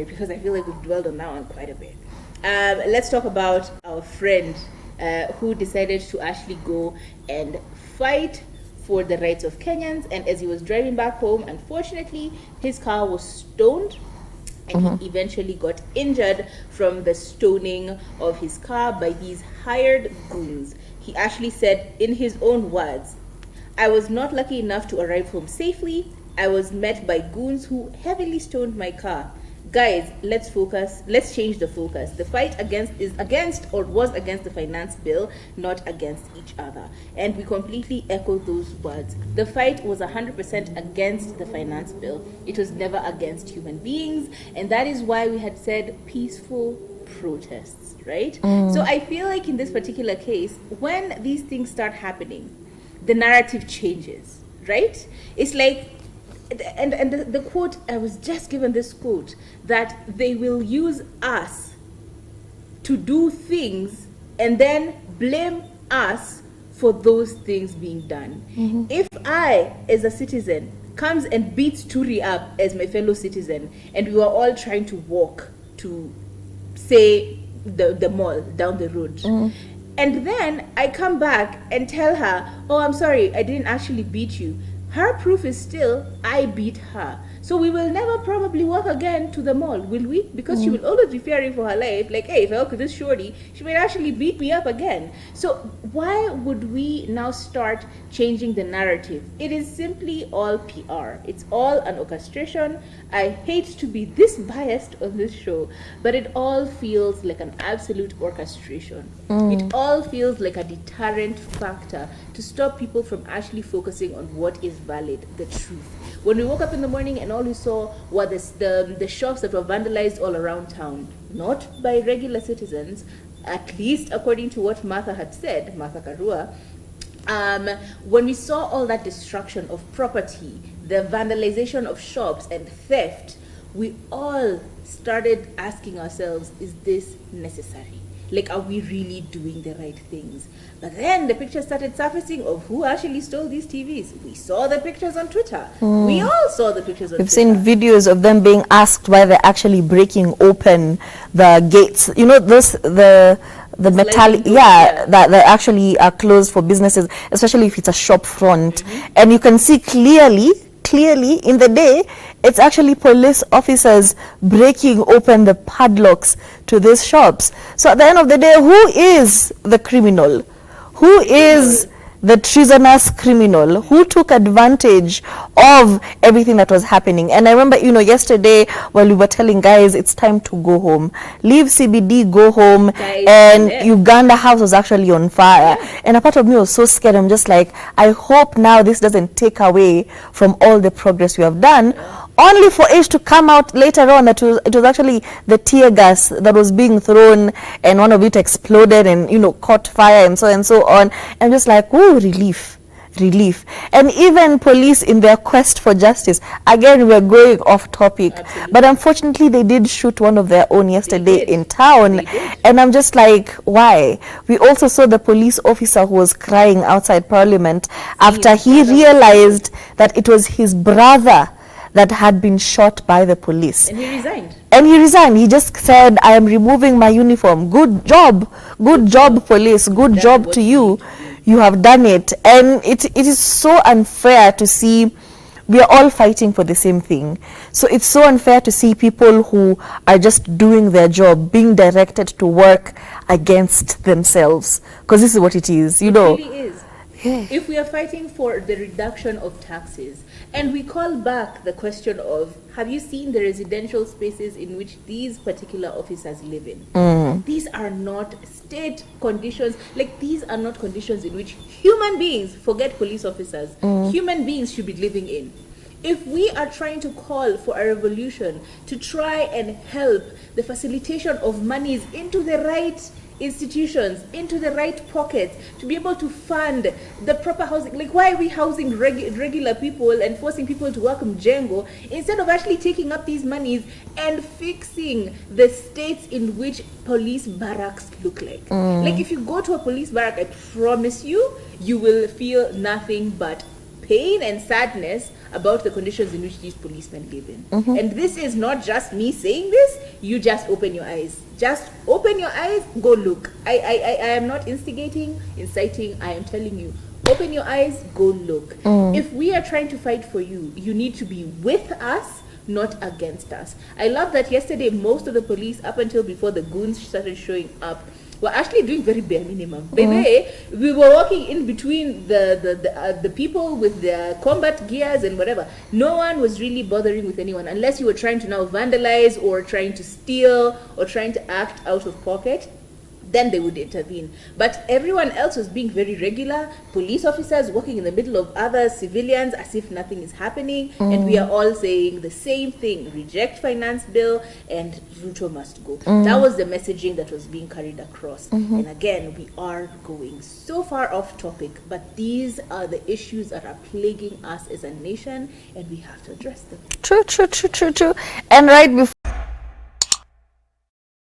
because I feel like we've dwelled on that one quite a bit. Let's talk about our friend who decided to actually go and fight for the rights of Kenyans. And as he was driving back home, unfortunately, his car was stoned. And he eventually got injured from the stoning of his car by these hired goons. He actually said, in his own words, "I was not lucky enough to arrive home safely. I was met by goons who heavily stoned my car. Guys, let's focus. Let's change the focus. The fight was against the finance bill, not against each other." And we completely echo those words. The fight was 100% against the finance bill. It was never against human beings. And that is why we had said peaceful protests, right? So I feel like in this particular case, when these things start happening, the narrative changes, right? It's like, and the quote, I was just given this quote, that they will use us to do things and then blame us for those things being done. If I, as a citizen, comes and beats Turi up as my fellow citizen, and we were all trying to walk to, say, the mall down the road, and then I come back and tell her, "Oh, I'm sorry, I didn't actually beat you," her proof is still, I beat her. So we will never probably walk again to the mall, will we? Because she will always be fearing for her life. Like, hey, if I walk with this shorty, she might actually beat me up again. So why would we now start changing the narrative? It is simply all PR. It's all an orchestration. I hate to be this biased on this show, but it all feels like an absolute orchestration. It all feels like a deterrent factor to stop people from actually focusing on what is valid, the truth. When we woke up in the morning and all we saw were the shops that were vandalized all around town, not by regular citizens, at least according to what Martha had said, Martha Karua, when we saw all that destruction of property, the vandalization of shops and theft, we all started asking ourselves, is this necessary? Like, are we really doing the right things? But then the pictures started surfacing of who actually stole these TVs. We saw the pictures on Twitter. We all saw the pictures on We've Twitter. seen videos of them being asked why they're actually breaking open the gates. You know, the metallic, doors, that actually are closed for businesses, especially if it's a shop front. And you can see clearly in the day, it's actually police officers breaking open the padlocks to these shops. So at the end of the day, who is the criminal? Who is the treasonous criminal? Who took advantage of everything that was happening? And I remember, yesterday while we were telling guys it's time to go home, leave CBD, go home, and Uganda House was actually on fire. And a part of me was so scared. I'm just like, I hope now this doesn't take away from all the progress we have done, only for it to come out later on that it was actually the tear gas that was being thrown, and one of it exploded and caught fire and so on. I'm just like, ooh, relief. And even police in their quest for justice, again, we're going off topic. Absolutely. But unfortunately they did shoot one of their own yesterday in town, and I'm just like, why? We also saw the police officer who was crying outside Parliament after he realized that it was his brother that had been shot by the police. And he resigned. He just said, I am removing my uniform. Good job, police. Good job to you. You have done it. And it is so unfair to see, we are all fighting for the same thing. So it's so unfair to see people who are just doing their job being directed to work against themselves. Because this is what it is, It really is. If we are fighting for the reduction of taxes, and we call back the question of, have you seen the residential spaces in which these particular officers live in? These are not state conditions. Like, these are not conditions in which human beings, forget police officers, human beings should be living in. If we are trying to call for a revolution to try and help the facilitation of monies into the right institutions, into the right pockets, to be able to fund the proper housing. Like, why are we housing regular people and forcing people to work mjengo instead of actually taking up these monies and fixing the states in which police barracks look like? Like, if you go to a police barrack, I promise you, you will feel nothing but pain and sadness about the conditions in which these policemen live in. And this is not just me saying this. You just open your eyes. Just open your eyes, go look. I am not instigating, inciting. I am telling you, open your eyes, go look. If we are trying to fight for you, you need to be with us, not against us. I love that yesterday most of the police, up until before the goons started showing up, were actually doing very bare minimum. By the way, we were walking in between the people with their combat gears and whatever. No one was really bothering with anyone, unless you were trying to now vandalize or trying to steal or trying to act out of pocket. Then they would intervene. But everyone else was being very regular. Police officers walking in the middle of other civilians as if nothing is happening. And we are all saying the same thing: reject finance bill and Ruto must go. That was the messaging that was being carried across. And again, we are going so far off topic, but these are the issues that are plaguing us as a nation, and we have to address them. True. And right before